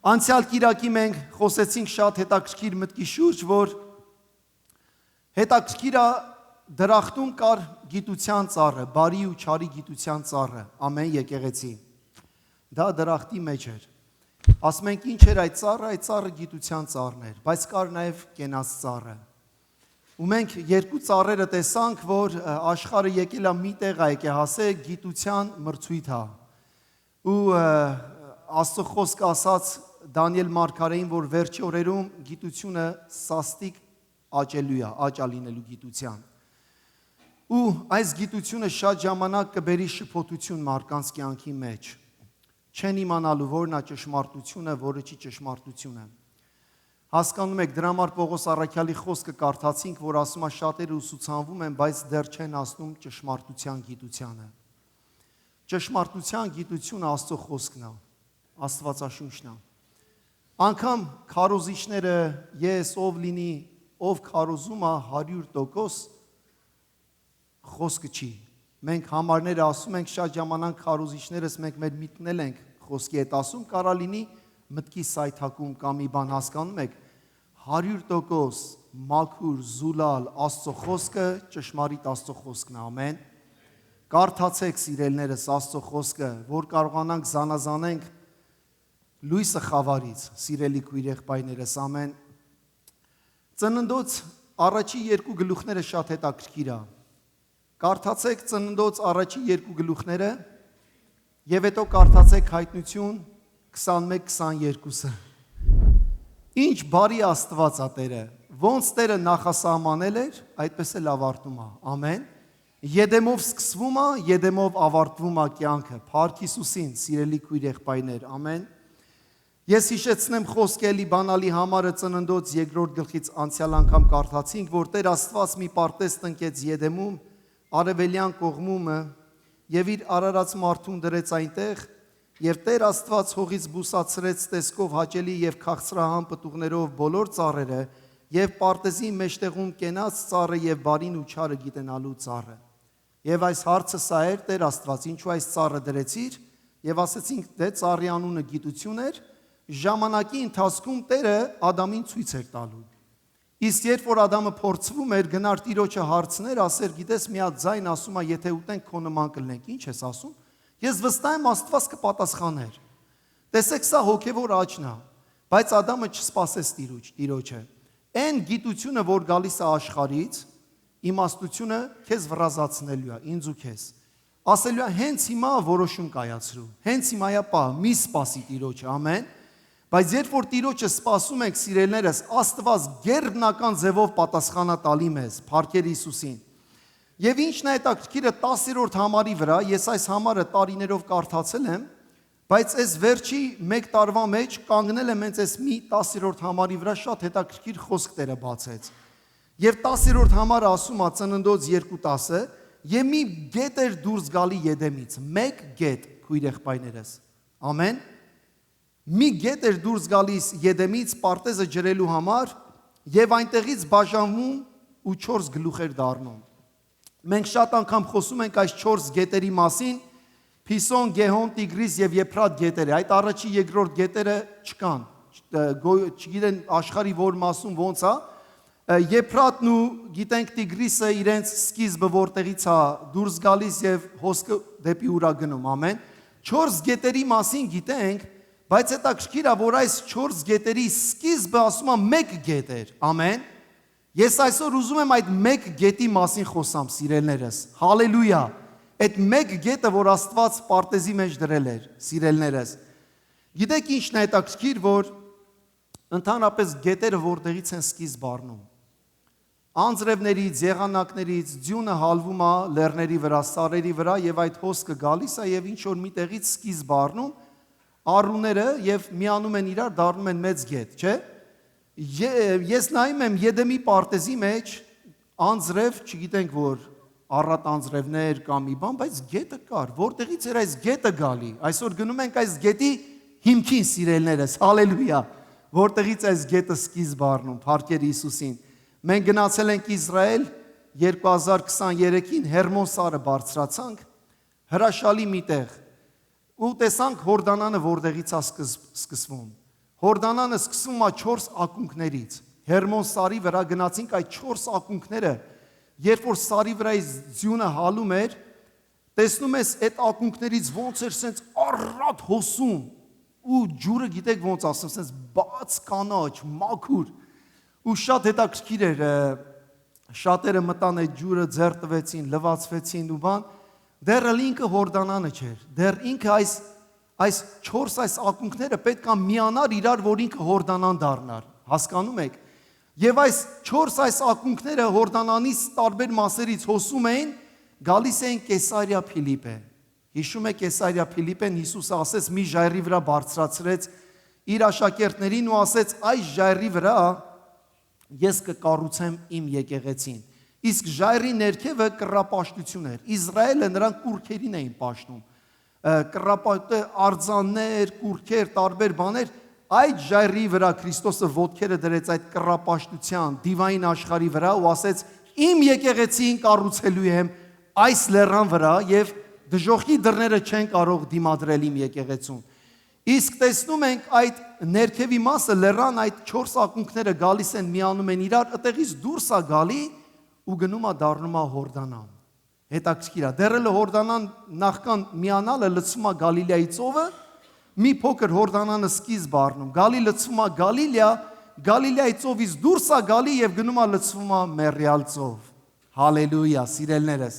Անցյալ կիրակի մենք խոսեցինք շատ հետաքրքիր մտքի շուրջ, որ հետաքրքիր է դրախտում կար գիտության ծառը, բարի ու չարի գիտության ծառը, ամեն եկեղեցի։ Դա դրախտի մեջ էր։ Ասում ենք ինչ էր այդ ծառը գիտության ծառն էր, բայց կար նաև կենաց ծառը։ Ու մենք երկու ծառերը տեսանք, որ աշխարհը եկել է մի տեղ է եկել հասե գիտության մրցույթ է։ Ու Աստծո խոսքը ասաց Դանիել մարգարեին, որ վերջի օրերում գիտությունը սաստիկ աճելու է, աճա լինելու գիտության։ Ու այս գիտությունը շատ ժամանակ կբերի շփոթություն մարդկանց կյանքի մեջ։ Չեն իմանալու որն է ճշմարտությունը, որը չի ճշմարտությունը։ Հասկանում եք, դրա համար Պողոս առաքյալի խոսքը կարդացինք, որ ասում է շատերը ուսուցանվում են, բայց դեռ չեն հասնում ճշմարտության գիտությանը։ Ճշմարտության գիտությունը Աստծո խոսքն է, Աստվածաշունչն է։ Անկամ քարոզիչները, ես ով լինի, ով քարոզում է 100% խոսքը չի։ Մենք համարները ասում ենք շատ ժամանակ քարոզիչներս մենք մեր միտնել ենք խոսքի հետ ասում, կարա լինի մտքի սայթակում կամ մի բան հասկանում եք 100% մաքուր, զուլալ Աստծո խոսքը ճշմարիտ Աստծո խոսքն է, ամեն։ Կարդացեք սիրելիներս Աստծո խոսքը, որ կարողանանք զանազանենք լույսը խավարից, սիրելի քույր եղբայրներս, ամեն։ Ծննդոց առաջի երկու գլուխները շատ հետաքրքիր է։ Կարդացեք Ծննդոց առաջի երկու գլուխները եւ հետո կարդացեք Հայտնություն 21-22-ը։ Ինչ բարի Աստված է Տերը, ոնց Տերը նախասահմանել էր, այդպես էլ ավարտում է։ Ամեն։ Եդեմով սկսվում է, Եդեմով ավարտվում է կյանքը։ Փառք Հիսուսին, սիրելի քույր եղբայրներ, ամեն։ Ես հիշեցնեմ խոսքը էլի բանալի համարը Ծննդոց 2-րդ գլխից անցյալ անգամ կարդացինք, որ Տեր Աստված մի պարտեզ տնկեց Եդեմում, արևելյան կողմումը եւ իր արարած մարդուն դրեց այնտեղ, եւ Տեր Աստված հողից բուսացրեց տեսքով հաճելի եւ քաղցրահամ պտուղներով բոլոր ծառերը եւ պարտեզի մեջտեղում կենաց ծառը եւ բարին ու չարը գիտենալու ծառը։ Եվ այս հարցը սա էր Տեր Աստված, ինչու այս ծառը դրեցիր, եւ ասեցինք դե ծառի անունը գիտություն էր, ժամանակի ընթացքում Տերը Ադամին ցույց էր տալու։ Իսկ երբ որ Ադամը փորձվում էր, գնար Տիրոջը հարցներ, ասեր, գիտես, մի հատ ձայն ասում է, եթե ուտենք քո նման կլինենք, ինչ ես ասում։ Ես վստահ եմ Աստված կպատասխաներ։ Տեսեք, սա հոգևոր աճն է, բայց Ադամը չսպասեց Տիրոջը։ Այն գիտությունը, որ գալիս է աշխարհից, իմաստությունը քեզ վրազացնելու է, ինձ ու քեզ։ Ասելու է, հենց հիմա որոշում կայացրու։ Հենց հիմա է պահ, մի սպասի Տիրոջը, ամեն։ Բայց երբ որ Տիրոջը սպասում ենք, սիրելիներս, Աստված գերբնական ձևով պատասխանա տալի մեզ, փառքեր Հիսուսին։ Եվ ինչն է հետաքրքիրը 10-րդ համարի վրա, ես այս համարը տարիներով կարդացել եմ, բայց այս վերջի 1 տարվա մեջ կանգնել եմ հենց այս մի 10-րդ համարի վրա շատ հետաքրքիր խոսք Տերը բացեց։ Եվ 10-րդ համարը ասում է Ծննդոց 2:10-ը, եւ մի գետ էր դուրս գալի Եդեմից, 1 գետ, քույր եղբայրներս։ Ամեն։ Մի գետ էր դուրս գալիս Եդեմից պարտեզը ջրելու համար եւ այնտեղից բաժանվում ու 4 գլուխ էր դառնում։ Մենք շատ անգամ խոսում ենք այս 4 գետերի մասին, Փիսոն, Գեհոն, Տիգրիս եւ Եփրատ գետերը։ Այդ առաջի երկրորդ գետերը չկան։ Չգիտեն աշխարհի որ մասում ոնց է։ Եփրատն ու գիտենք Տիգրիսը իրենց սկիզբը որտեղից է դուրս գալիս եւ հոսքը դեպի ուր է գնում, ամեն։ 4 գետերի մասին գիտենք, բայց հետաքրքիր է, որ այս 4 գետերի սկիզբը ասում է 1 գետ էր, ամեն։ Ես այսօր ուզում եմ այդ 1 գետի մասին խոսամ, սիրելիներս, հալելույա։ Այդ 1 գետը, որ Աստված պարտեզի մեջ դրել էր, սիրելիներս։ Գիտեք ինչն է հետաքրքիր, որ ընդհանրապես գետերը որտեղից են սկիզբ առնում։ Անձրևներից, եղանակներից ձյունը հալվում է լեռների վրա, սարերի վրա եւ այդ հոսքը գալիս է եւ ինչ որ միտեղից սկիզբ առնում, առուները եւ միանում են իրար, դառնում են մեծ գետ, չէ՞։ Ես նայում եմ Եդեմի պարտեզի մեջ անձրև, չգիտենք որ առատ անձրևներ կամ մի բան, բայց գետը կար, որտեղից էր այս գետը գալի։ Այսօր գնում ենք այս գետի հիմքին, սիրելիներս, հալելույա, որտեղից այս գետը սկիզբ առնում, փառքեր Հիսուսին։ Մենք գնացել ենք Իսրայել 2023-ին Հերմոն սարը բարձրացանք, հրաշալի մի տեղ, ու տեսանք Հորդանանը որտեղից է սկսվում։ Հորդանանը սկսվում է 4 ակունքներից։ Հերմոն սարի վրա գնացինք այդ 4 ակունքները, երբ որ սարի վրայից ձյունը հալում էր, տեսնում ես այդ ակունքներից ոնց էր սենց առատ հոսում ու ջուրը գիտեք ոնց ասեմ, սենց բաց կանաչ, մաքուր ու շատ հետաքրքիր էր, շատերը մտան այդ ջուրը ձեռ տվեցին, լվացվեցին ու բան, դեռ ինքը Հորդանանը չէր, դեռ ինքը այս 4 այս ակունքները պետք է միանար իրար, որ ինքը Հորդանան դառնար, հասկանում եք։ Եվ այս 4 այս ակունքները Հորդանանից տարբեր մասերից հոսում էին, գալիս էին Կեսարիա Փիլիպպե։ Հիշում եք Կեսարիա Փիլիպպեն Հիսուսը ասեց մի ժայռի վրա բարձրացրեց իր աշակերտներին ու ասեց այս ժայռի վրա ես կկառուցեմ իմ եկեղեցին։ Իսկ ժայռի ներքևը կռապաշտություն էր։ Իսրայելը նրանք կուրքերին էին պաշտում։ Կռապաշտը արձաններ, կուրքեր, տարբեր բաներ, այդ ժայռի վրա Քրիստոսը ոտքերը դրեց այդ կռապաշտության դիվային աշխարհի վրա ու ասեց իմ եկեղեցին կառուցելու եմ այս լեռան վրա եւ դժոխքի դռները չեն կարող դիմադրել իմ եկեղեցուն։ Իսկ տեսնում ենք այդ ներքևի մասը լեռան այդ 4 ակունքները գալիս են միանում են իրար, այդտեղից դուրս է գալի ու գնում է դառնում է Հորդանան։ Հետաքրքիր է, դեռ Հորդանան նախքան միանալը լցվում է Գալիլեայի ծովը, մի փոքր Հորդանանը սկիզբ առնում, գալի լցվում է Գալիլեա, Գալիլեայի ծովից դուրս է գալի եւ գնում է լցվում է Մեռյալ ծով։ Հալելույա, սիրելիներս։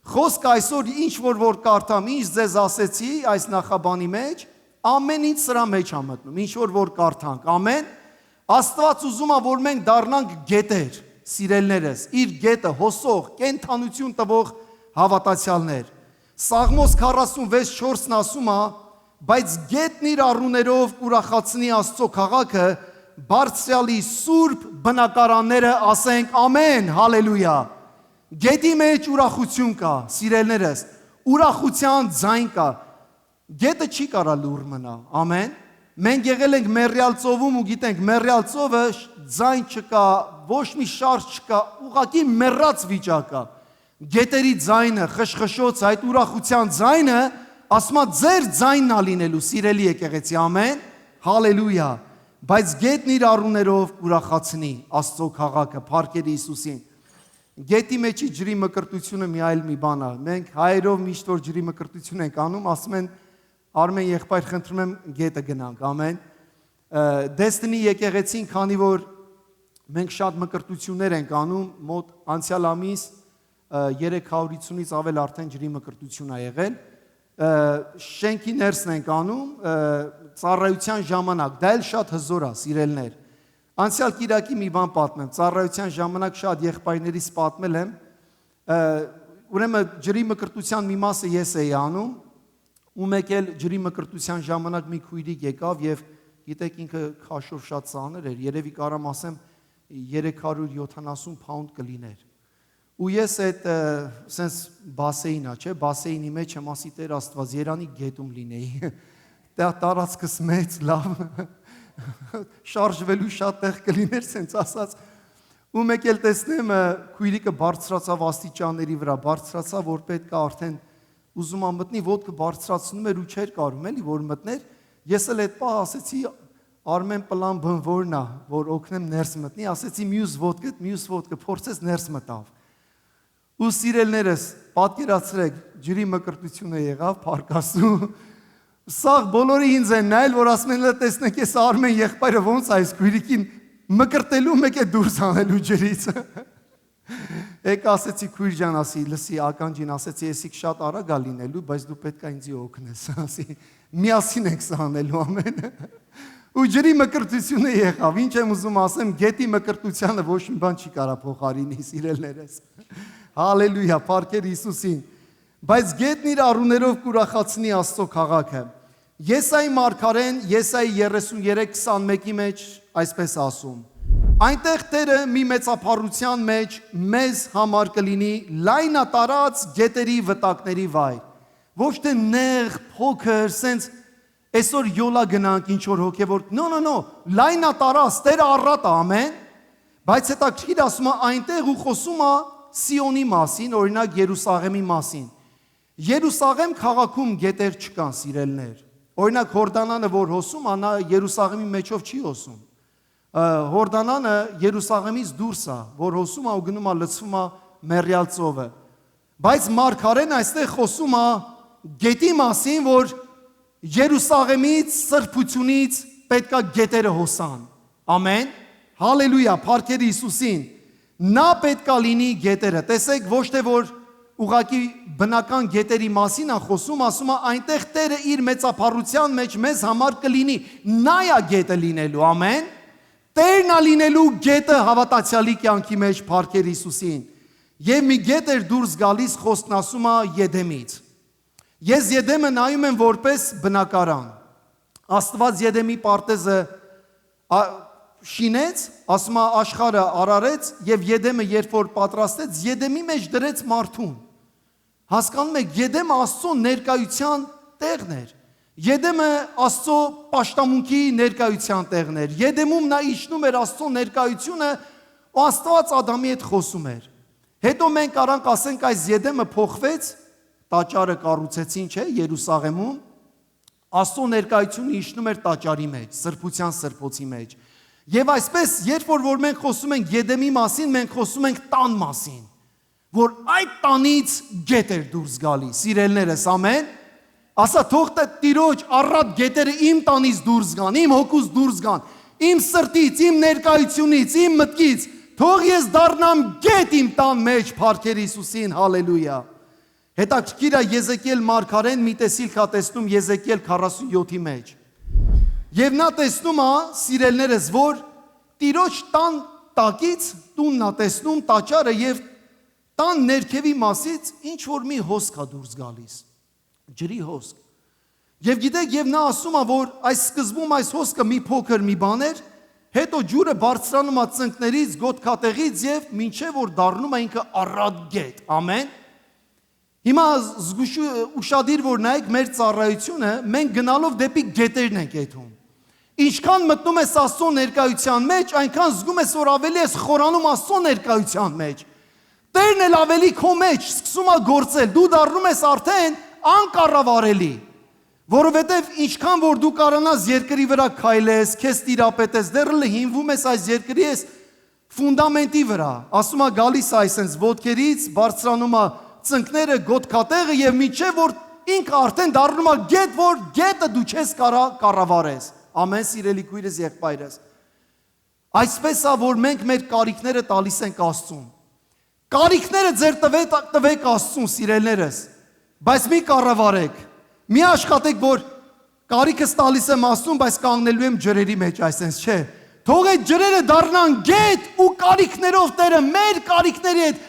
Խոսքը այսօր ինչ որ կարդամ, ինչ ձեզ ասեցի այս նախաբանի մեջ, ամեն ինչ սրա մեջ է մտնում, ինչ որ կարդանք, ամեն։ Աստված ուզում է, որ մենք դառնանք գետեր, սիրելիներս, իր գետը հոսող, կենթանություն տվող հավատացյալներ։ Սաղմոս 46:4-ն ասում է, բայց գետն իր առուներով կուրախացնի Աստծո քաղաքը, բարձրյալի սուրբ բնակարանները ասենք ամեն, հալելույա։ Գետի մեջ ուրախություն կա, սիրելիներս, ուրախության ձայն կա։ Գետը չի կարա լուռ մնա, ամեն։ Մենք եղել ենք Մեռյալ ծովում ու գիտենք, Մեռյալ ծովը ձայն չկա, ոչ մի շարժ չկա, ուղղակի մեռած վիճակ է։ Գետերի ձայնը, խշխշոց, այդ ուրախության ձայնը, ասում է ձեր ձայնն է լինելու, սիրելի եկեղեցի, ամեն, հալելույա։ Բայց գետն իր առուներով կուրախացնի Աստծո քաղաքը, փառքեր Հիսուսին։ Գետի մեջի ջրի մկրտությունը մի այլ մի բան է։ Մենք հայերով միշտ որ ջրի մկրտություն ենք անում, ասում են Արմեն եղբայր խնդրում եմ գետը գնանք, ամեն։ Դեստնի եկեղեցին, քանի որ մենք շատ մկրտություններ ենք անում, մոտ անցյալ ամիս 350-ից ավել արդեն ջրի մկրտություն է եղել։ Շենքի ներսն ենք անում, ծառայության ժամանակ, դա էլ շատ հզոր է, սիրելիներ։ Անցյալ կիրակի մի բան պատմեմ, ծառայության ժամանակ շատ եղբայրներից պատմել եմ, ուրեմն ջրի մկրտության մի մասը ես էի անում, ու մեկ էլ ջրի մկրտության ժամանակ մի քույրիկ եկավ եւ գիտեք ինքը քաշով շատ ծանր էր, երևի կարամ ասեմ 370 pound կլիներ։ Ու ես այդ սենց բասեինա, չէ, բասեինի մեջ եմ ասի Տեր Աստված, Երանի գետում լինեի։ Դա տարածքս մեծ, լավ։ Շարժվելու շատ տեղ կլիներ, սենց ասած։ Ու մեկ էլ տեսնեմ քույրիկը բարձրացավ աստիճանների վրա, բարձրացավ, որ պետք է արդեն ուզում ա մտնի, ոտքը բարձրացնում էր ու չէր կարում, էլի որ մտներ։ Ես էլ այդ պահ ասեցի Արմեն պլան բնվորն է, որ օգնեմ ներս մտնի, ասեցի մյուս ոտքը փորձեց ներս մտավ։ Ու սիրելներս, պատկերացրեք, ջրի մկրտությունը եղավ, փառքաստու։ Սաղ բոլորը ինձ են նայել, որ ասում են տեսնեք, ես Արմեն եղբայրը ոնց այս քույրիկին մկրտելու մեկ է դուրս անելու ջրից։ Եկ ասեցի քույր ջան, ասի, լսի ականջին ասեցի, եսիք շատ արագ է լինելու, բայց դու պետք է ինձ օգնես, ասի, միասին ենք սա անելու ամեն։ Ու ջրի մկրտությունը եղավ, ինչ եմ ուզում ասեմ, գետի մկրտությանը ոչ մի բան չի կարա փոխարինի, սիրելներս։ Հալելույա, փառքեր Հիսուսին։ Բայց գետն իր առուներով կուրախացնի Աստծո քաղաքը։ Եսայի մարգարեն, Եսայի 33:21-ի մեջ այսպես ասում. Այնտեղ Տերը մի մեծափառության մեջ մեզ համար կլինի լայնատարած գետերի վտակների վայր։ Ոչ թե նեղ, փոքր, սենց այսօր յոլա գնանք ինչ որ հոգևոր, no, լայնատարած, Տերը առատ է, ամեն։ Բայց հետաքրքիր ասում է այնտեղ ու խոսում է Սիոնի մասին, օրինակ Երուսաղեմի մասին։ Երուսաղեմ քաղաքում գետեր չկան, սիրելներ։ Օրինակ Հորդանանը, որ հոսում, նա Երուսաղեմի մեջով չի հոսում։ Հորդանանը Երուսաղեմից դուրս է, որ հոսում է ու գնում է լցվում է Մեռյալ ծովը։ Բայց Մարգարեն այստեղ խոսում է գետի մասին, որ Երուսաղեմից, սրբությունից պետքա գետերը հոսան։ Ամեն։ Հալելույա, փառքեր Հիսուսին։ Նա պետքա լինի գետերը։ Տեսեք, ոչ թե որ ուղղակի բնական գետերի մասին է խոսում, ասում է այնտեղ Տերը իր մեծափառության մեջ մեզ համար կլինի։ Նա է գետը լինելու, ամեն։ Տերն է լինելու գետը հավատացյալի կյանքի մեջ, փառքեր Հիսուսին։ Եվ մի գետ էր դուրս գալիս, խոսքն ասում է Եդեմից։ Ես Եդեմը նայում եմ որպես բնակարան։ Աստված Եդեմի պարտեզը շինեց, ասում է աշխարհը արարեց եւ Եդեմը երբ որ պատրաստեց, Եդեմի մեջ դրեց մարդուն։ Հասկանում եք, Եդեմը Աստծո ներկայության տեղն էր։ Եդեմը Աստծո պաշտամունքի ներկայության տեղն էր։ Եդեմում նա իջնում էր Աստծո ներկայությունը, ու Աստված Ադամի հետ խոսում էր։ Հետո մենք կարանք ասենք այս Եդեմը փոխվեց, տաճարը կառուցեցին, չէ, Երուսաղեմում, Աստծո ներկայությունը իջնում էր տաճարի մեջ, սրբության սրբոցի մեջ։ Եվ այսպես, երբ որ մենք խոսում ենք Եդեմի մասին, մենք խոսում ենք տան մասին, որ այդ տանից գետ էր դուրս գալի, սիրելիներս, ամեն։ Ասա թող Տիրոջ առատ գետերը իմ տանից դուրս գան, իմ հոգուց դուրս գան, իմ սրտից, իմ ներկայությունից, իմ մտքից, թող ես դառնամ գետ իմ տան մեջ, փառքեր Հիսուսին, հալելույա։ Հետաքրքիր է Եզեկիել մարգարեն մի տեսիլք է տեսնում Եզեկիել 47-ի մեջ։ Եվ նա տեսնում է, սիրելիներս, որ Տիրոջ տան տակից տունն է տեսնում տաճարը եւ տան ներքևի մասից ինչ որ մի հոսք է դուրս գալիս։ Ջրի հոսք։ Եվ գիտեք, եւ նա ասում է, որ այս սկզբում այս հոսքը մի փոքր մի բան էր, հետո ջուրը բարձրանում է ծնկներից, գոտքատեղից եւ մինչեւ որ դառնում է ինքը առատ գետ։ Ամեն։ Հիմա ուշադիր որ նայեք մեր ծառայությունը, մենք գնալով դեպի գետերն ենք եթում։ Ինչքան մտնում ես Աստծո ներկայության մեջ, այնքան զգում ես, որ ավելի ես խորանում Աստծո ներկայության մեջ։ Տերն էլ ավելի քո մեջ սկսում է գործել, դու դառնում ես արդեն անկառավարելի, որովհետև ինչքան որ դու կարանաս երկրի վրա քայլես, քեզ տիրապետես, դեռ հիմնվում ես այս երկրի ես ֆունդամենտի վրա, ասում է գալիս է այսենց ոտքերից, բարձրանում է ծնկները, գոտքատեղը եւ միջև որ ինքը արդեն դառնում է գետ, որ գետը դու չես կարա կառավարես։ Ամեն սիրելի քույրս եղբայրս։ Այսպես է, որ մենք մեր կարիքները տալիս ենք Աստծուն։ Կարիքները ձեր տվեք Աստծուն, սիրելիներս, բայց մի կառավարեք։ Մի աշխատեք, որ կարիքս տալիս եմ Աստծուն, բայց կանգնելու եմ ջրերի մեջ, այսպես չէ։ Թող այդ ջրերը դառնան գետ ու կարիքներով Տերը մեր կարիքների հետ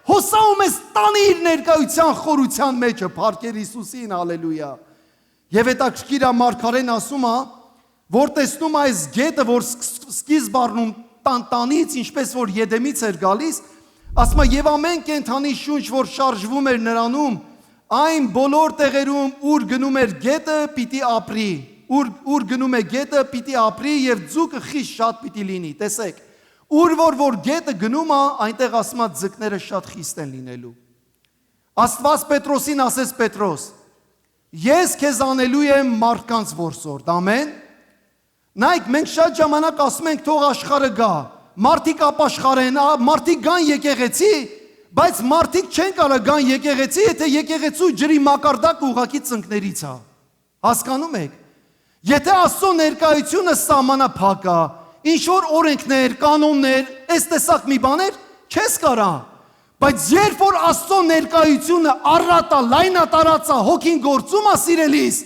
հոսում ես տանի իր ներկայության խորության մեջը, փառքեր Հիսուսին, հալելույա։ Եվ հետաքրքիր է մարգարեն ասում է, որ տեսնում այս գետը, որ սկիզբ առնում տանից, ինչպես որ Եդեմից էր գալիս, ասում է եւ ամեն կենդանի շունչ, որ շարժվում էր նրանում, այն բոլոր տեղերում, ուր գնում էր գետը, պիտի ապրի, ուր գնում է գետը, պիտի ապրի եւ ձուկը խիստ շատ պիտի լինի։ Տեսեք, ուր որ գետը գնում է, այնտեղ ասում է ձկները շատ խիստ են լինելու։ Աստված Պետրոսին ասեց Պետրոս. ես քեզ անելու եմ մարդկանց որսորդ, ամեն։ Նայեք, մենք շատ ժամանակ ասում ենք թող աշխարհը գա, մարդիկ ապաշխարեն, մարդիկ գան եկեղեցի, բայց մարդիկ չեն կարող գան եկեղեցի, եթե եկեղեցու ջրի մակարդակը ուղղակի ծնկներից է։ Հասկանում եք։ Եթե Աստծո ներկայությունը սահմանափակ է, ինչ որ օրենքներ, կանոններ, այս տեսակ մի բաներ չես կարա, բայց երբ որ Աստծո ներկայությունը առատ է, լայնատարած է, հոգին գործում է սիրելիս,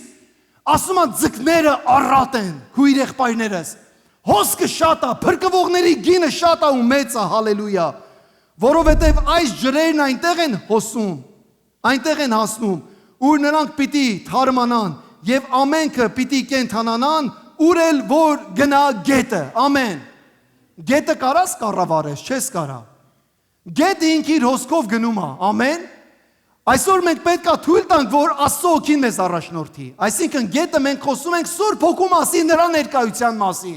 ասում են ձկները առատ են, քույր եղբայրներս, հոսքը շատ է, փրկվողների գինը շատ է ու մեծ է, հալելույա, որովհետև այս ջրերն այնտեղ են հոսում, այնտեղ են հասնում, ուր նրանք պիտի թարմանան եւ ամենքը պիտի կենթանանան, ուր էլ որ գնա գետը, ամեն։ Գետը կարաս կառավարես, չես կարա։ Գետը ինքը իր հոսքով գնում է, ամեն։ Այսօր մենք պետք է թույլ տանք, որ Աստծո հոգին մեզ առաջնորդի։ Այսինքն գետը մենք խոսում ենք Սուրբ Հոգու մասին, նրա ներկայության մասին,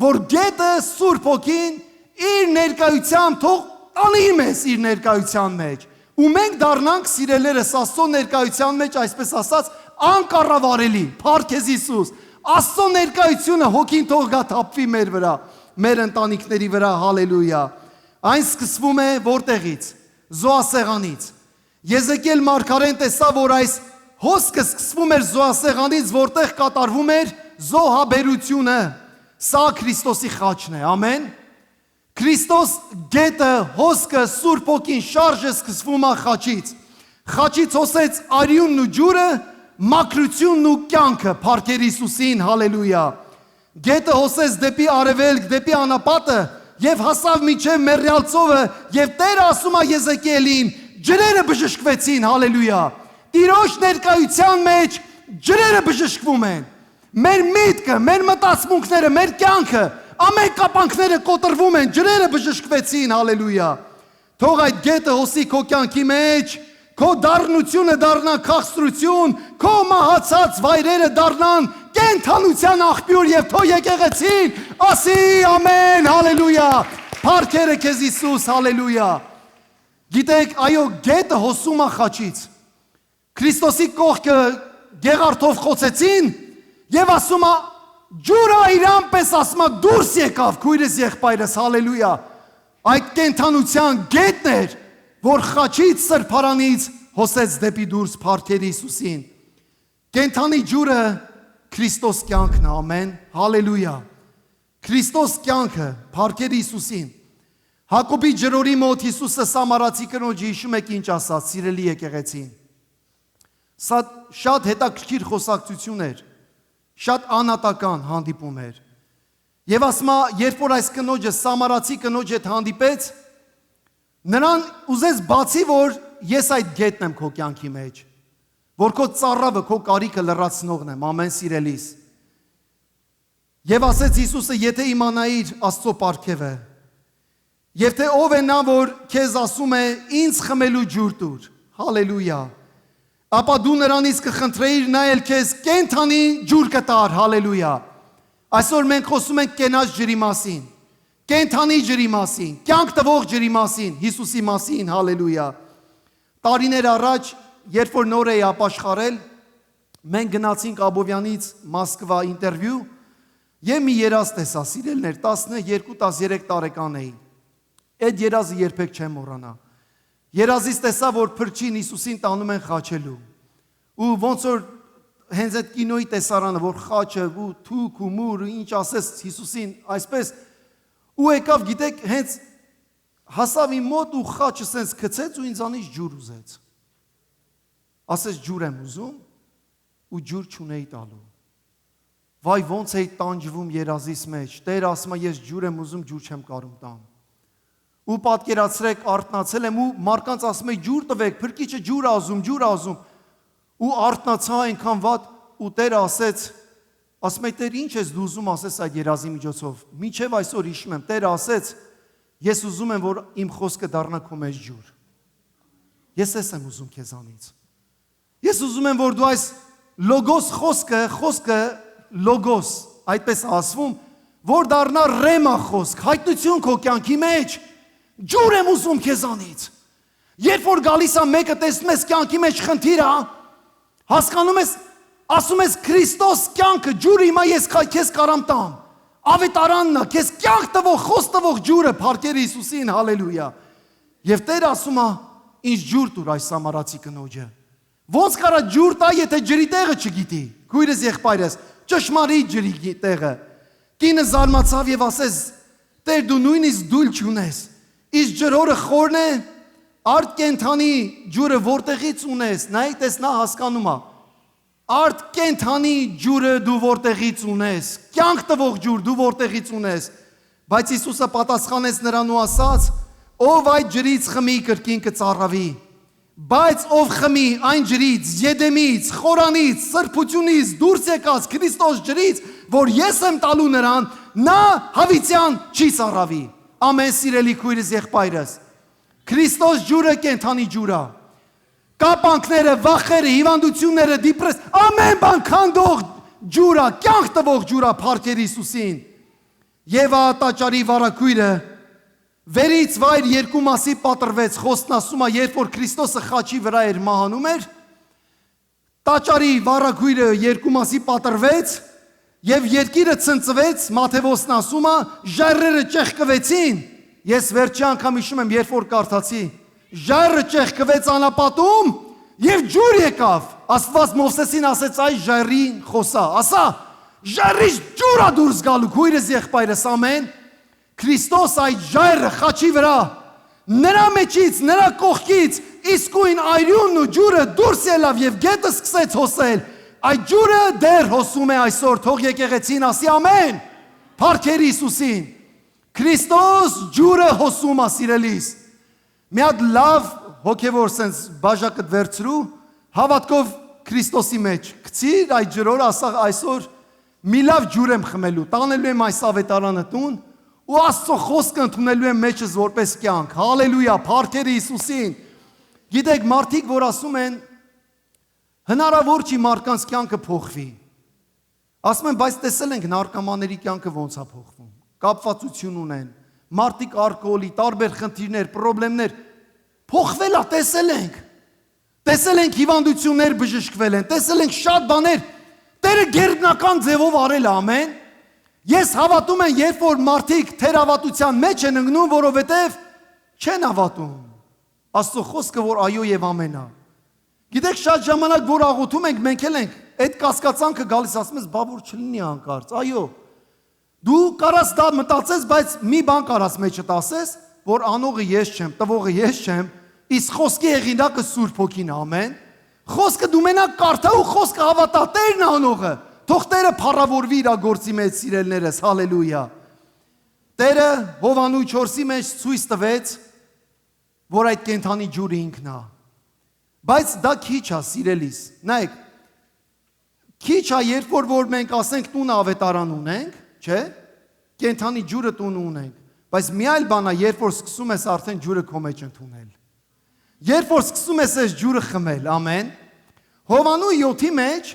որ գետը Սուրբ Հոգին իր ներկայությամբ թող տանի մեզ իր ներկայության մեջ, ու մենք դառնանք սիրելերս Աստծո ներկայության մեջ, այսպես ասած, անկառավարելի, Փառքեզ Հիսուս։ Աստծո ներկայությունը հոգին թող գա թափվի մեր վրա, մեր ընտանիքների վրա, հալելույա։ Այն սկսվում է որտեղից։ Զոհասեղանից։ Եզեկիել մարգարեն տեսավ, որ այս հոսքը սկսվում էր զոհասեղանից, որտեղ կատարվում էր զոհաբերությունը։ Սա Քրիստոսի խաչն է, ամեն։ Քրիստոս գետը, հոսքը, Սուրբ Հոգին շարժը սկսվում է խաչից։ Խաչից հոսեց արյունն ու ջուրը, մաքրությունն ու կյանքը, Փառքեր Հիսուսին, հալելույա։ Գետը հոսեց դեպի արևելք, դեպի անապատը եւ հասավ մինչեւ մեռյալ ծովը, եւ Տերը ասում է Եզեկիելին, ջրերը բժշկվեցին, հալելույա։ Տիրոջ ներկայության մեջ ջրերը բժշկվում են։ Մեր միտքը, մեր մտածմունքները, մեր կյանքը, ամեն կապանքները կոտրվում են, ջրերը բժշկվեցին, հալելույա։ Թող այդ գետը հոսի քո կյանքի մեջ, քո դառնությունը դառնա քաղցրություն, քո մահացած վայրերը դառնան կենթանության աղբյուր եւ թող եկեղեցին ասի ամեն, հալելույա։ Փառքերը քեզ Հիսուս, հալելույա։ Գիտեք, այո, գետը հոսում է խաչից։ Քրիստոսի կողքը գեղարդով խոցեցին եւ ասում է ջուրը իրան պես ասում է դուրս եկավ քույրս եղբայրս, հալելույա։ Այդ կենթանության գետն էր, որ խաչից սրբարանից հոսեց դեպի դուրս, Փառքեր Հիսուսին։ Կենթանի ջուրը Քրիստոս կյանքն է, ամեն, հալելույա։ Քրիստոս կյանքը, Փառքեր Հիսուսին։ Հակոբի ջրորի մոտ Հիսուսը Սամարացի կնոջը հիշում եք ինչ ասաց, սիրելի եկեղեցին։ Սա շատ հետաքրքիր խոսակցություն էր, շատ անհատական հանդիպում էր։ Եվ ասма, երբ որ այս կնոջը Սամարացի կնոջ հետ հանդիպեց, նրան ուզեց բացի, որ ես այդ գետն եմ քո կյանքի մեջ, որ քո ծառավը, քո կարիքը լրացնողն եմ, ամեն սիրելիս։ Եվ ասեց Հիսուսը, եթե իմանայիր Աստծո պարգևը, եւ թե ով է նա, որ քեզ ասում է ինձ խմելու ջուր տուր, հալելույա, ապա դու նրանից կխնդրեիր, նա էլ քեզ կենթանի ջուր կտար, հալելույա։ Այսօր մենք խոսում ենք կենաց ջրի մասին, կենթանի ջրի մասին, կյանք տվող ջրի մասին, Հիսուսի մասին, հալելույա։ Տարիներ առաջ, երբ որ նոր էի ապաշխարել, մենք գնացինք Աբովյանից Մոսկվա ինտերվյու, եւ մի երազ տեսա, սիրելներ, 12-13 տարեկան էի։ Այդ երազը երբեք չեմ մոռանա։ Երազից տեսա, որ փրկին Հիսուսին տանում են խաչելու։ Ու ոնց որ հենց այդ կինոյի տեսարանը, որ խաչը ու թուք ու մուր, ինչ ասես Հիսուսին, այսպես ու եկավ, գիտեք, հենց հասավ իմ մոտ ու խաչը սենց գցեց ու ինձանից ջուր ուզեց։ Ասես ջուր եմ ուզում ու ջուր չունեի տալու։ Վայ ոնց էի տանջվում երազիս մեջ։ Տերը ասում է, ես ջուր եմ ուզում, ջուր չեմ կարում տամ։ Ու պատկերացրեք, արթնացել եմ ու մարկանց ասում եմ ջուր տվեք, փրկիչը ջուր ազում, ջուր ազում։ Ու արթնացա այնքան վատ ու Տերը ասեց, ասում եմ Տեր ինչ ես դու ուզում ասես այդ երազի միջոցով։ Մինչև այսօր հիշում եմ, Տերը ասեց, ես ուզում եմ, որ իմ խոսքը դառնա քո մեջ ջուր։ Ես էս եմ ուզում քեզանից։ Ես ուզում եմ, որ դու այս լոգոս խոսքը լոգոս, այդպես ասվում, որ դառնա ռեմա խոսք, հայտնություն քո կյանքի մեջ։ Ջուր եմ ուզում քեզանից։ Երբ որ գալիս է մեկը տեսնում ես կյանքի մեջ խնդիր է, հասկանում ես, ասում ես Քրիստոս կյանքը ջուրը հիմա ես քեզ կարամ տամ։ Ավետարանն է, քեզ կյանք տվող, խոս տվող ջուրը, Փառքեր Հիսուսին, հալելույա։ Եվ Տերը ասում է, ինչ ջուր տուր այս Սամարացի կնոջը։ Ոնց կարա ջուր տա, եթե ջրի տեղը չգիտի։ Քույրս եղբայրս, ճշմարիտ ջրի տեղը։ Կինը զարմացավ եւ ասեց. Տեր դու նույնիսկ դույլ չունես։ Իսկ ջրորը խորն է, արդ կենթանի ջուրը որտեղից ունես, նայեք տես նա հասկանում է, արդ կենթանի ջուրը դու որտեղից ունես, կյանք տվող ջուր դու որտեղից ունես, բայց Հիսուսը պատասխանեց նրան ու ասաց, ով այդ ջրից խմի կրկին կծառավի, բայց ով խմի այն ջրից, Եդեմից, խորանից, սրբությունից, դուրս եկած Քրիստոս ջրից, որ ես եմ տալու նրան, նա հավիտյան չի ծառավի։ Ամեն սիրելի քույրս եղբայրս, Քրիստոս ջուրը կենթանի ջուրա, կապանքները, վախերը, հիվանդությունները, դիպրես, ամեն բան քանդող ջուրա, կյանք տվող ջուրա, Փառքեր Հիսուսին։ Եվա տաճարի վարակույրը Վերից վայր երկու մասի պատրվեց, խոսքն ասում է, երբ որ Քրիստոսը խաչի վրա էր մահանում էր, տաճարի վառագույրը երկու մասի պատրվեց եւ երկիրը ցնցվեց, Մատթեոսն ասում է, ժայռերը ճեղքվեցին։ Ես վերջի անգամ հիշում եմ, երբ որ կարդացի, ժայռը ճեղքվեց անապատում եւ ջուր եկավ։ Աստված Մովսեսին ասեց, այ ժայռին խոսա, ասա, ժայռից ջուր է դուրս գալու, քույրս եղբայրս, ամեն։ Քրիստոս այդ ժայռը խաչի վրա, նրա մեջից, նրա կողքից իսկույն այրյունն ու ջուրը դուրս ելավ եւ գետը սկսեց հոսել։ Այդ ջուրը դեռ հոսում է այսօր, թող եկեղեցին ասի ամեն։ Փառքեր Հիսուսին։ Քրիստոս ջուրը հոսում է, սիրելիս։ Մի հատ լավ հոգևոր sense բաժակը վերցրու, հավատքով Քրիստոսի մեջ գցիր այդ ջրորը, ասա այսօր մի լավ ջուր եմ խմելու, տանելու եմ այս ավետարանը տուն ու Աստծո խոսքը ընդունելու եմ մեջս որպես կյանք։ Հալելույա, փառքեր Հիսուսին։ Գիտեք, մարդիկ որ ասում են հնարավոր չի մարդկանց կյանքը փոխվի։ Ասում են, բայց տեսել ենք նարկոմաների կյանքը ոնց է փոխվում։ Կապվածություն ունեն, մարդիկ ալկոհոլի, տարբեր խնդիրներ, խնդիրներ փոխվել է, տեսել ենք։ Տեսել ենք հիվանդություններ բժշկվել են, տեսել ենք շատ բաներ Տերը գերբնական ձևով արել է, ամեն։ Ես հավատում եմ, երբ որ մարդիկ թերավատության մեջ են ընկնում, որովհետև չեն հավատում Աստծո խոսքը, որ այո եւ ամեն է։ Գիտեք, շատ ժամանակ որ աղոթում ենք, մենք էլ ենք այդ կասկածանքը գալիս, ասում ես, բա որ չլինի անկարծ, այո։ Դու կարաս դա մտածես, բայց մի բան կարաս մեջդ ասես, որ անողը ես չեմ, տվողը ես չեմ, իսկ խոսքի հեղինակը Սուրբ Հոգին է, ամեն։ Խոսքը դու մենակ կարդա ու խոսքը հավատա, Տերն է անողը։ Թող Տերը փառավորվի իր գործի մեջ, սիրելիներս, հալելույա։ Տերը Հովանու 4-ի մեջ ցույց տվեց, որ այդ կենդանի ջուրը ինքն է։ Բայց դա քիչ է, սիրելիս։ Նայեք, քիչ է, երբ որ մենք ասենք տուն ավետարան ունենք, չէ՞։ Կենդանի ջուրը տուն ունենք, բայց մի այլ բան է, երբ որ սկսում ես արդեն ջուրը քո մեջ ընդունել։ Երբ որ սկսում ես այս ջուրը խմել, ամեն։ Հովանու 7-ի մեջ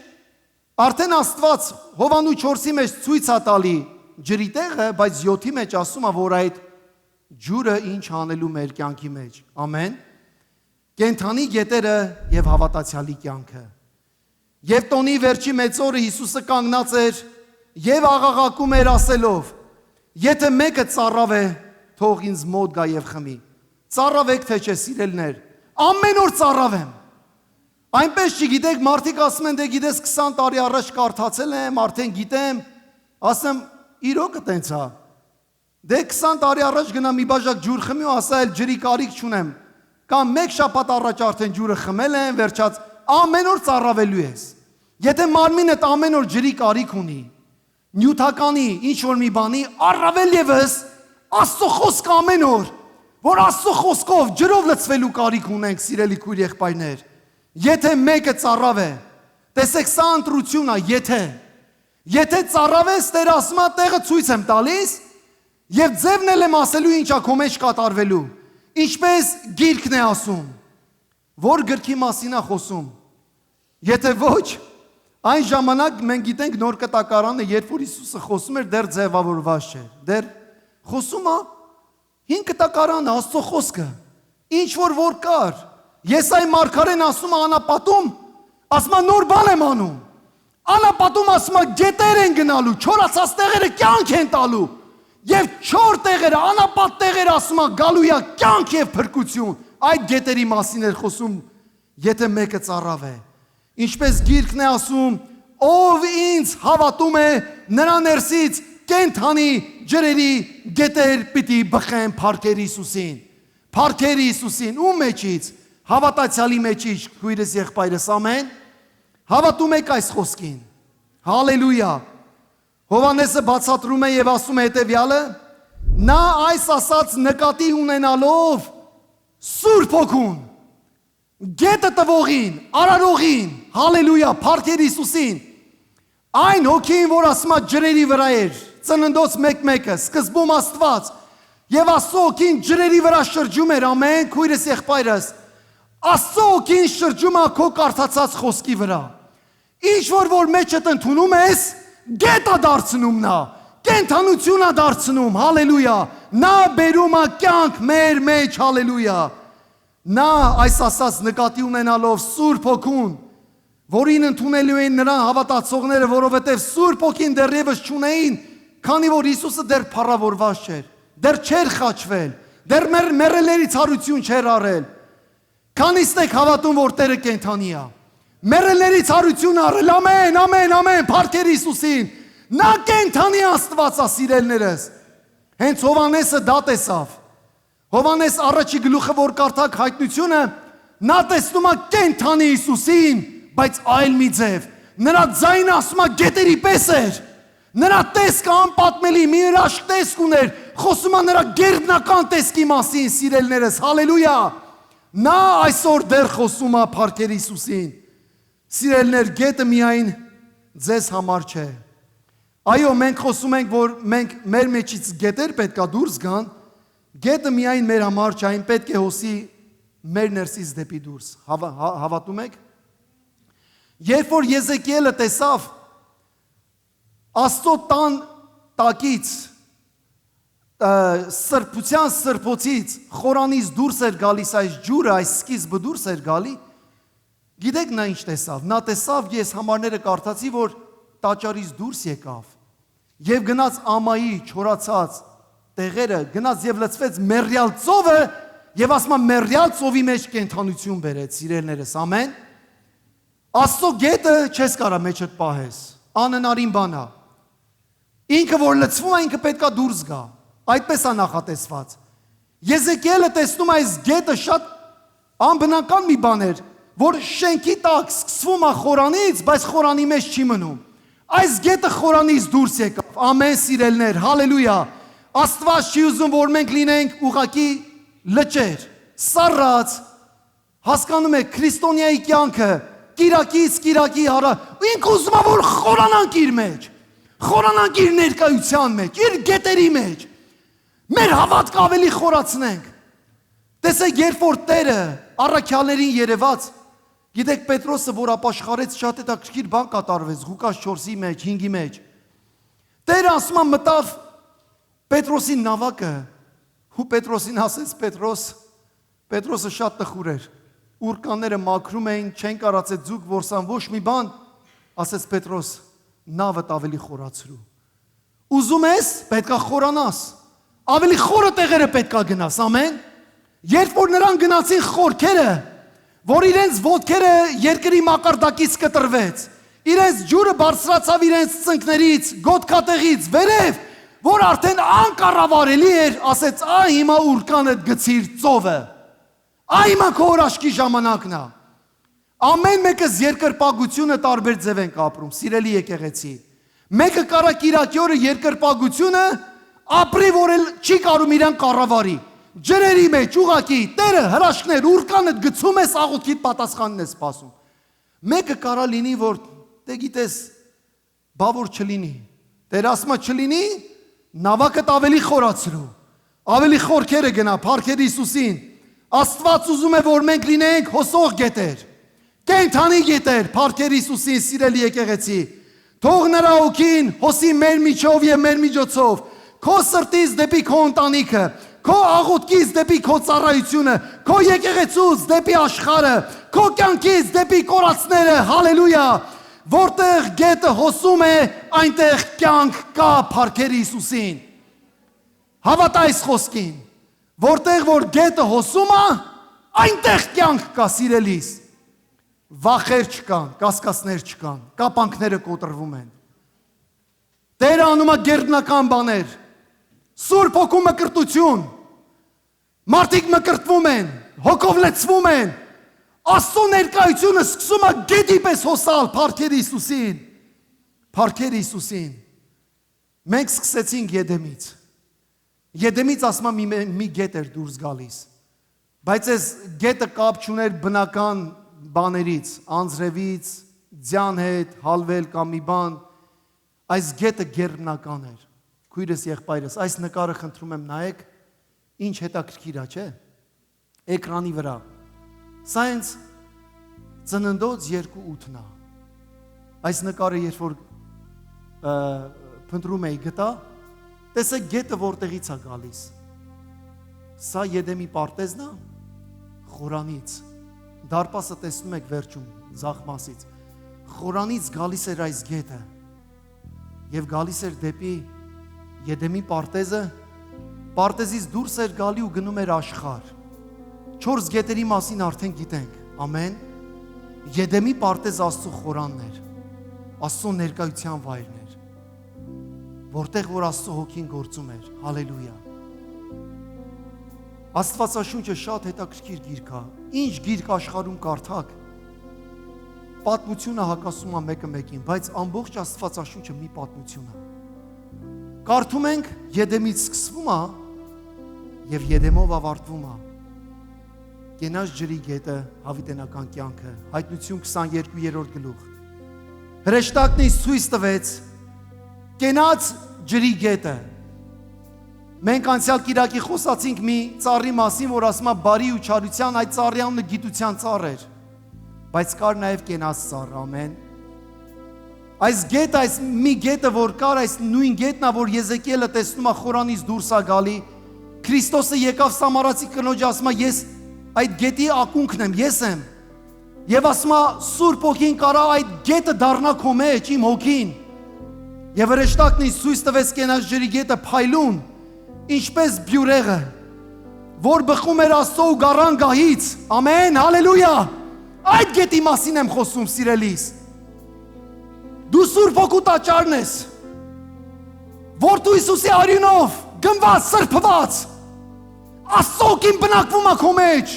արդեն Աստված Հովանու 4-ի մեջ ցույց է տալի ջրի տեղը, բայց 7-ի մեջ ասում է, որ այդ ջուրը ինչ անելու մեր կյանքի մեջ։ Ամեն։ Կենդանի գետերը եւ հավատացյալի կյանքը։ Եվ տոնի վերջի մեծ օրը Հիսուսը կանգնած էր եւ աղաղակում էր ասելով. Եթե մեկը ծառավ է, թող ինձ մոտ գա եւ խմի։ Ծառավեք թե չէ, սիրելներ, ամեն օր ծառավեմ։ Այնպես չգիտեք, մարդիկ ասում են, դե գիտես 20 տարի առաջ կարդացել եմ, արդեն գիտեմ, ասեմ, իրոք տենց է։ Դե 20 տարի առաջ գնա մի բաժակ ջուր խմի ու ասա, էլ ջրի կարիք չունեմ։ Կամ մեկ շաբաթ առաջ արդեն ջուրը խմել եմ, վերջած, ամեն օր ծառավելու ես։ Եթե մարմինդ ամեն օր ջրի կարիք ունի, նյութականի, ինչ որ մի բանի, առավել եւս Աստծո խոսքը ամեն օր, որ Աստծո խոսքով ջրով լցվելու կարիք ունենք, սիրելի քույր եղբայրներ։ Եթե մեկը ծառավ է, տեսեք, սա ընտրություն է, եթե ծառավ ես, Տերը ասում է, տեղը ցույց եմ տալիս, եւ ձևն էլ եմ ասելու ինչա քո մեջ կատարվելու։ Ինչպես գիրքն է ասում, որ գրքի մասին է խոսում։ Եթե ոչ, այն ժամանակ մենք գիտենք նոր կտակարանը, երբ որ Հիսուսը խոսում էր, դեռ ձևավորված չէր։ Դեռ խոսում է 5 կտակարանը, Աստծո խոսքը։ Ինչ որ կար։ Եսայի մարգարեն ասում է անապատում, ասում է նոր բան եմ անում։ Անապատում ասում է գետեր են գնալու, չորացած տեղերը կյանք են տալու։ Եվ չոր տեղերը, անապատ տեղերը ասում է գալու է կյանք եւ փրկություն։ Այդ գետերի մասին էր խոսում, եթե մեկը ծառավ է։ Ինչպես գիրքն է ասում, ով ինձ հավատում է, նրա ներսից կենդանի ջրերի գետեր պիտի բխեն, փառքեր Հիսուսին։ Փառքեր Հիսուսին, ում մեջից, հավատացյալի մեջից, քույրս եղբայրս, ամեն։ Հավատում եք այս խոսքին։ Հալելույա։ Հովանեսը բացատրում է եւ ասում է հետեւյալը. նա այս ասած նկատի ունենալով Սուրբ Հոգուն, գետը տվողին, արարողին, հալելույա, փառքեր Հիսուսին, այն հոգին, որ ասում է ջրերի վրա էր, ծննդոց մեկ-մեկը, սկզբում Աստված, եւ Աստծո հոգին ջրերի վրա շրջում էր, ամեն, քույրս եղբայրս, Աստծո հոգին շրջում է քո կարդացած խոսքի վրա։ Ինչ որ մեջդ ընդունում ես, գետ է դարձնում նա, կենդանություն է դարձնում, հալելույա, Նա բերում է կյանք մեր մեջ, հալելույա։ Նա այս ասած նկատի ունենալով Սուրբ Հոգուն, որին ընդունելու էին նրան հավատացողները, որովհետև Սուրբ Հոգին դեռևս չունեին, քանի որ Հիսուսը դեռ փառավորված չէր, դեռ չէր խաչվել, դեռ մեռելների ցարություն չէր արել։ Քանիստ եք հավատում, որ Տերը կենդանի է։ Մեռելների ցարություն արել, ամեն, ամեն, ամեն, փառքեր Հիսուսին։ Նա կենդանի Աստված է, սիրելիներս։ Հենց Հովհաննեսը դա տեսավ։ Հովհաննես առաջի գլուխը, որ կարդակ հայտնությունը, նա տեսնում է կենդանի Հիսուսին, բայց այլ մի ձև։ Նրա ձայնը ասում է գետերի պես էր։ Նրա տեսքը անպատմելի, մի հրաշք տեսք ուներ, խոսում է նրա գերբնական տեսքի մասին, սիրելիներս, հալելույա։ Նա այսօր դեռ խոսում է փառքեր Հիսուսին։ Սիրելիներ, գետը միայն ձեզ համար չէ։ Այո, մենք խոսում ենք, որ մենք մեր մեջից գետեր պետքա դուրս գան, գետը միայն մեր համար չէ, այն պետք է հոսի մեր ներսից դեպի դուրս։ Հավատում եք։ Երբ որ Եզեկիելը տեսավ Աստծո տան տակից, սրբության սրբոցից, խորանից դուրս էր գալիս այս ջուրը, այս սկիզբը դուրս էր գալի, գիտեք նա ինչ տեսավ։ Նա տեսավ, ես համարները կարդացի, որ տաճարից դուրս եկավ եւ գնաց ամայի չորացած տեղերը, գնաց եւ լցվեց մեռյալ ծովը եւ ասում է մեռյալ ծովի մեջ կենդանություն բերեց, սիրելիներս, ամեն։ Աստծո գետը չես կարա մեջդ պահես, անհնարին բան է։ Ինքը որ լցվում է, ինքը պետքա դուրս գա, այդպես է նախատեսված։ Եզեկիելը տեսնում է այս գետը շատ անբնական մի բան էր, որ շենքի տակ սկսվում է խորանից, բայց խորանի մեջ չի մնում։ Այս գետը խորանից դուրս եկավ, ամեն սիրելներ, հալելույա։ Աստված չի ուզում, որ մենք լինենք ուղակի լճեր, սառած, հասկանում եք, քրիստոնյայի կյանքը, կիրակից կիրակի հարա, ինքը ուզում է, որ խորանանք իր մեջ, խորանանք իր ներկայության մեջ, իր գետերի մեջ, մեր հավատքը ավելի խորացնենք։ Տեսեք, երբ որ Տերը առաքյալներին երևաց, գիտեք Պետրոսը, որ ապաշխարեց, շատ հետաքրքիր բան կատարվեց Ղուկաս 4-ի մեջ, 5-ի մեջ։ Տերը ասում է մտավ Պետրոսի նավակը, ու Պետրոսին ասեց Պետրոսը շատ տխուր էր, ուրկանները մաքրում էին, չեն կարացել ձուկ որսան ոչ մի բան, ասեց Պետրոս, նավդ ավելի խորացրու։ Ուզում ես, պետքա խորանաս, ավելի խորը տեղերը պետքա գնաս, ամեն։ Երբ որ նրան գնացին խորքերը, որ իրենց ոտքերը երկրի մակարդակից կտրվեց, իրենց ջուրը բարձրացավ իրենց ծնկներից, գոտքատեղից, վերև, որ արդեն անկառավարելի էր, ասեց, այ հիմա ուրկանդ գցիր ծովը, այ հիմա քո հրաշքի ժամանակն է։ Ամեն մեկս երկրպագությունը տարբեր ձև ենք ապրում, սիրելի եկեղեցի։ Մեկը կարա կիրակի օրը երկրպագությունը ապրի, որ էլ չի կարում իրան կառավարի։ Ջրերի մեջ ուղակի Տերը հրաշքներ ուրկանդ գցում ես, աղոթքիդ պատասխանն ես սպասում։ Մեկը կարա լինի, որ դե գիտես, բավոր չլինի։ Տերը ասում է չլինի, նավակդ ավելի խորացրու, ավելի խորքերը գնա, փառքեր Հիսուսին։ Աստված ուզում է, որ մենք լինենք հոսող գետեր, կենդանի գետեր, փառքեր Հիսուսին, սիրելի եկեղեցի։ Թող նրա օգին հոսի մեր միջով եւ մեր միջոցով, քո սրտից դեպի քո ընտանիքը, քո աղոթքից դեպի քո ծառայությունը, քո եկեղեցուց դեպի աշխարհը, քո կյանքից դեպի կորածները, հալելույա։ Որտեղ գետը հոսում է, այնտեղ կյանք կա, փառքեր Հիսուսին։ Հավատա այս խոսքին։ Որտեղ որ գետը հոսում է, այնտեղ կյանք կա, սիրելիս։ Վախեր չկան, կասկածներ չկան, կապանքները կոտրվում են։ Տերը անում է գերբնական բաներ։ Սուրբ Հոգու մկրտություն։ Մարդիկ մկրտվում են, հոգով լցվում են։ Աստծո ներկայությունը սկսում է գետի պես հոսալ, փառքեր Հիսուսին։ Փառքեր Հիսուսին։ Մենք սկսեցինք Եդեմից։ Եդեմից ասում մի գետ էր դուրս գալիս։ Բայց այս գետը կապ չուներ բնական բաներից, անձրևից, ձյան հետ, հալվել կամ մի բան, այս գետը գերբնական էր։ Քույրս եղբայրս, այս նկարը խնդրում եմ նայեք, ինչ հետաքրքիր է, չէ՞։ Էկրանի վրա։ Սա հենց Ծննդոց 2:8-ն է։ Այս նկարը երբ որ փնտրում էի գտա, տեսեք գետը որտեղից է գալիս։ Սա Եդեմի պարտեզն է խորանից։ Դարպասը տեսնում եք վերջում ձախ մասից։ Խորանից գալիս էր այս գետը եւ գալիս էր դեպի Եդեմի պարտեզը, պարտեզից դուրս էր գալի ու գնում էր աշխարհ։ 4 գետերի մասին արդեն գիտենք։ Ամեն։ Եդեմի պարտեզ Աստծո խորանն էր։ Աստծո ներկայության վայրն էր, որտեղ որ Աստծո հոգին գործում էր։ Հալելույա։ Աստվածաշունչը շատ հետաքրքիր գիրք է։ Ինչ գիրք աշխարհում կարդաք, պատմությունը հակասում է մեկը մեկին, բայց ամբողջ Աստվածաշունչը մի պատմություն է։ Կարդում ենք Եդեմից սկսվում է եւ Եդեմով ավարտվում է։ Կենաց ջրի գետը, հավիտենական կյանքը, Հայտնություն 22-րդ գլուխ։ Հրեշտակն ինձ ցույց տվեց կենաց ջրի գետը։ Մենք անցյալ կիրակի խոսացինք մի ծառի մասին, որ ասում է բարի ու չարության, այդ ծառի անունը գիտության ծառ էր, բայց կար նաև կենաց ծառ, ամեն։ Այս գետը, այս մի գետը, որ կար, այս նույն գետն է, որ Եզեկիելը տեսնում է խորանից դուրս է գալի, Քրիստոսը եկավ Սամարացի կնոջ, ասում է ես այդ գետի ակունքն եմ, ես եմ, եւ ասում է Սուրբ Հոգին կարա այդ գետը դառնա քո մեջ, իմ հոգին, եւ հրեշտակն ինձ ցույց տվեց կենաց ջրի գետը փայլուն, ինչպես բյուրեղը, որ բխում էր Աստծո ու գառան գահից, ամեն, հալելույա, այդ գետի մասին եմ խոսում, սիրելիս, դու Սուրբ Հոգու տաճարն ես, Որդու Հիսուսի արյունով, գնված, սրբված, Աստծո հոգին բնակվում է քո մեջ,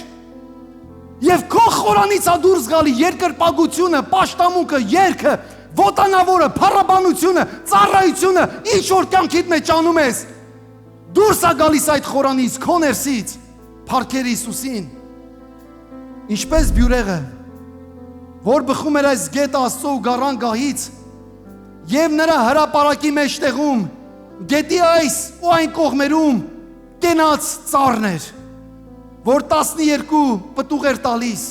եւ քո խորանից է դուրս գալի երկրպագությունը, պաշտամունքը, երգը, ոտանավորը, փառաբանությունը, ծառայությունը, ինչ որ կյանքիդ մեջ անում ես, դուրս է գալիս այդ խորանից, քո ներսից, փառքեր Հիսուսին, ինչպես բյուրեղը, որ բխում էր այս գետը Աստծո ու գառան գահից, եւ նրա հրապարակի մեջտեղում, գետի այս ու այն կողմերում կենաց ծառն էր, որ 12 պտուղ էր տալիս,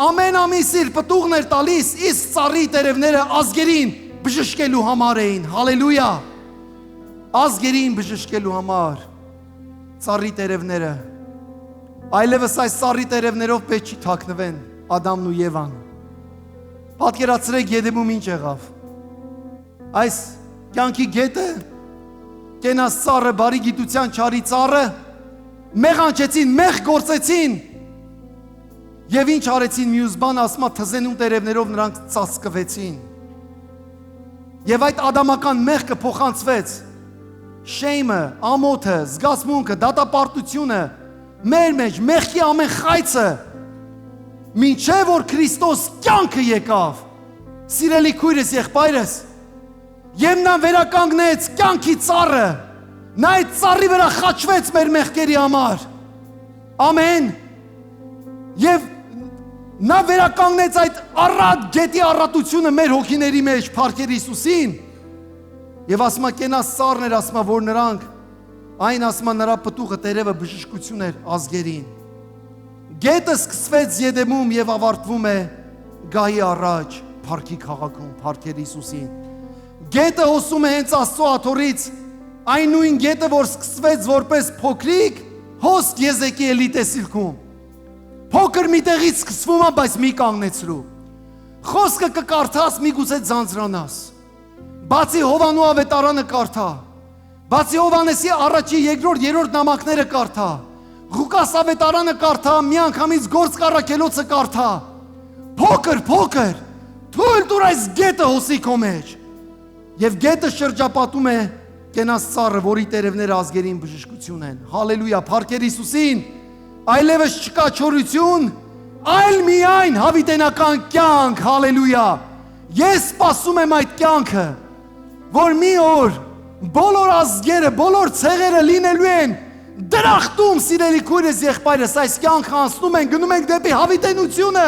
ամեն ամիս իր պտուղն էր տալիս, իսկ ծառի տերևները ազգերին բժշկելու համար էին, հալելույա, ազգերին բժշկելու համար, ծառի տերևները, այլևս այս ծառի տերևներով պետք չի թաքնվեն Ադամն ու Եվան, պատկերացրեք Եդեմում ինչ եղավ, այս կյանքի գետը, կենաց ծառը, բարի գիտության չարի ծառը, մեղանչեցին, մեղ գործեցին եւ ինչ արեցին մյուս բան, ասма թզենուն տերևներով նրանք ծածկվեցին եւ այդ ադամական մեղքը փոխանցվեց շեյմը, ամոթը, զգացմունքը, դատապարտությունը մեր մեջ, մեղքի ամեն խայծը մինչեւ որ Քրիստոս կյանքը եկավ, սիրելի քույրս, եղբայրս, եւ նա վերականգնեց կյանքի ծառը, նա այդ ծառի վրա խաչվեց մեր մեղքերի համար, ամեն, եւ նա վերականգնեց այդ առատ գետի առատությունը մեր հոգիների մեջ, փառքեր Հիսուսին, եւ ասма կենաց ծառն էր, ասма որ նրանք, այն ասма նրա պտուղը տերևը բժշկություն էր ազգերին, գետը սկսվեց Եդեմում եւ ավարտվում է գահի առաջ, փառքի քաղաքում, փառքեր Հիսուսին, գետը հոսում է հենց Աստծո աթոռից, այն նույն գետը, որ սկսվեց որպես փոքրիկ հոսք Եզեկիելի տեսիլքում, փոքր միտեղից սկսվում է, բայց մի կանգնեցրու, խոսքը կկարդաս, միգուցե ձանձրանաս, բացի Հովանու ավետարանը կարդա, բացի Հովանեսի առաջի, երկրորդ, երրորդ նամակները կարդա, Ղուկաս ավետարանը կարդա, մի անգամից Գործք առաքելոցը կարդա, փոքր, թույլ տուր այս գետը հոսի քո մեջ, եւ գետը շրջապատում է կենաց ծառը, որի տերևները ազգերին բժշկություն են, հալելույա, փառքեր Հիսուսին, այլևս չկա չորություն, այլ միայն հավիտենական կյանք, հալելույա, ես սպասում եմ այդ կյանքը, որ մի օր բոլոր ազգերը, բոլոր ցեղերը լինելու են դրախտում, սիրելի քույրս, եղբայրս, այս կյանքը անցնում են, գնում ենք դեպի հավիտենությունը,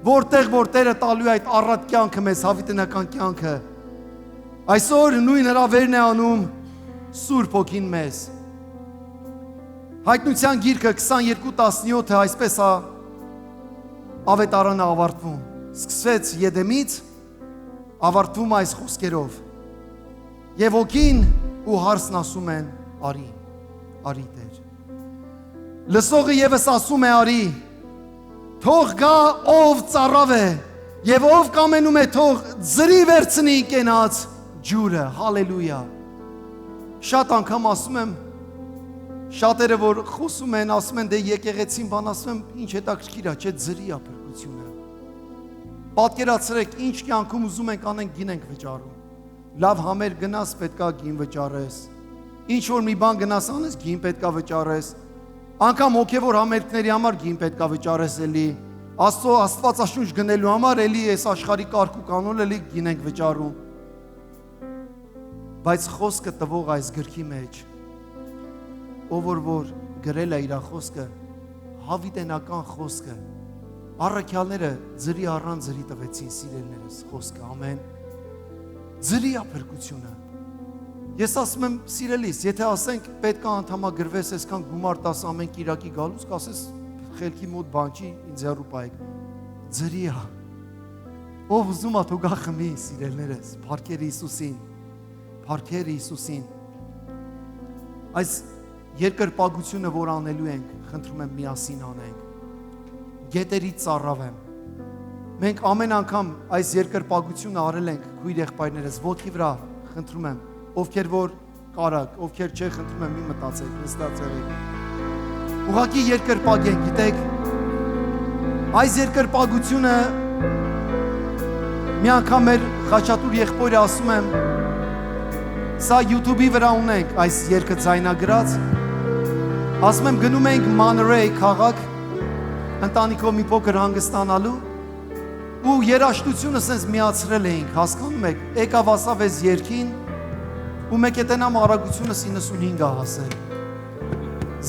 որտեղ որ Տերը տալու է այդ առատ կյանքը մեզ, հավիտենական կյանքը, այսօր նույն հրավերն է անում Սուրբ Հոգին մեզ, Հայտնության գիրքը 22:17 այսպես է ավետարանը ավարտվում, սկսվեց Եդեմից, ավարտվում այս խոսքերով, եւ Հոգին ու հարսն ասում են արի Տեր, Լսողը եւս ասում է արի, թող գա ով ծառավ է, եւ ով կամենում է թող ձրի վերցնի կենաց ջուրը, հալելույա։ Շատ անգամ ասում եմ, շատերը որ խոսում են, ասում են դե եկեղեցին բան, ասում եմ, ինչ հետաքրքիր է, չէ՞ ձրի է փրկությունը։ Պատկերացրեք, ինչ կյանքում ուզում ենք անենք, գին ենք վճարում։ Լավ համեր գնաս, պետքա գին վճարես։ Ինչ որ մի բան գնաս անես, գին պետքա վճարես։ Անկամ հոգևոր համերգների համար գին պետքա վճարես էլի։ Աստծո Աստվածաշունչ գնելու համար էլի այս աշխարհի կարգ ու կանոն էլի գին ենք վճարում։ Բայց խոսքը տվող այս գրքի մեջ, ով որ գրել է իր խոսքը, հավիտենական խոսքը, առաքյալները ձրի առան ձրի տվեցին, սիրելիներս, խոսքը, ամեն։ Ձրի է փրկությունը։ Ես ասում եմ, սիրելիս, եթե ասենք պետք է անդամագրվես, այսքան գումար տաս ամեն կիրակի գալուց, կասես խելքի մոտ բան չի, ինձ հեռու պայեք։ Ձրի է։ Ով ուզում է թող գա խմի, սիրելիներս, փառքեր Հիսուսին, փառքեր Հիսուսին։ Այս երկրպագությունը, որ անելու ենք, խնդրում եմ միասին անենք։ Գետերից ծառավեմ։ Մենք ամեն անգամ այս երկրպագությունը արել ենք քույր եղբայրներս, ոտքի վրա, խնդրում եմ, ովքեր որ կարակ, ովքեր չէ, խնդրում եմ մի մտածեք, նստած եղեք։ Ուղղակի երկրպագենք, գիտեք, այս երկրպագությունը մի անգամ մեր Խաչատուր եղբայրը ասում եմ, սա YouTube-ի վրա ունենք այս երգը ձայնագրած, ասում եմ գնում ենք Monterey քաղաք, ընտանիքով մի փոքր հանգստանալու ու երաժշտությունը սենց միացրել էինք, հասկանում եք, եկավ ասավ այս երգին ու մեկ է տենամ արագությունս 95 է հասել։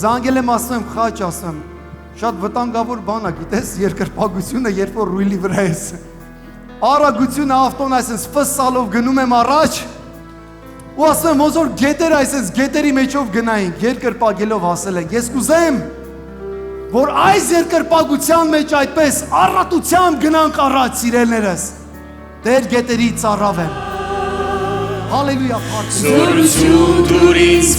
Զանգել եմ, ասում եմ, խաչ, ասում եմ, շատ վտանգավոր բան է, գիտես, երկրպագությունը, երբ որ ռուլի վրա ես։ Արագությունը ավտոն այսպես ֆսալով գնում եմ առաջ ու ասում եմ, ոնց որ գետեր այսպես գետերի մեջով գնայինք, երկրպագելով հասել ենք։ Ես կուզեմ, որ այս երկրպագության մեջ այդպես առատությամբ գնանք առաջ, սիրելիներս։ Տեր գետերի ծառավ եմ։ Հալելույա, փառք։ Զորություն դուր ինձ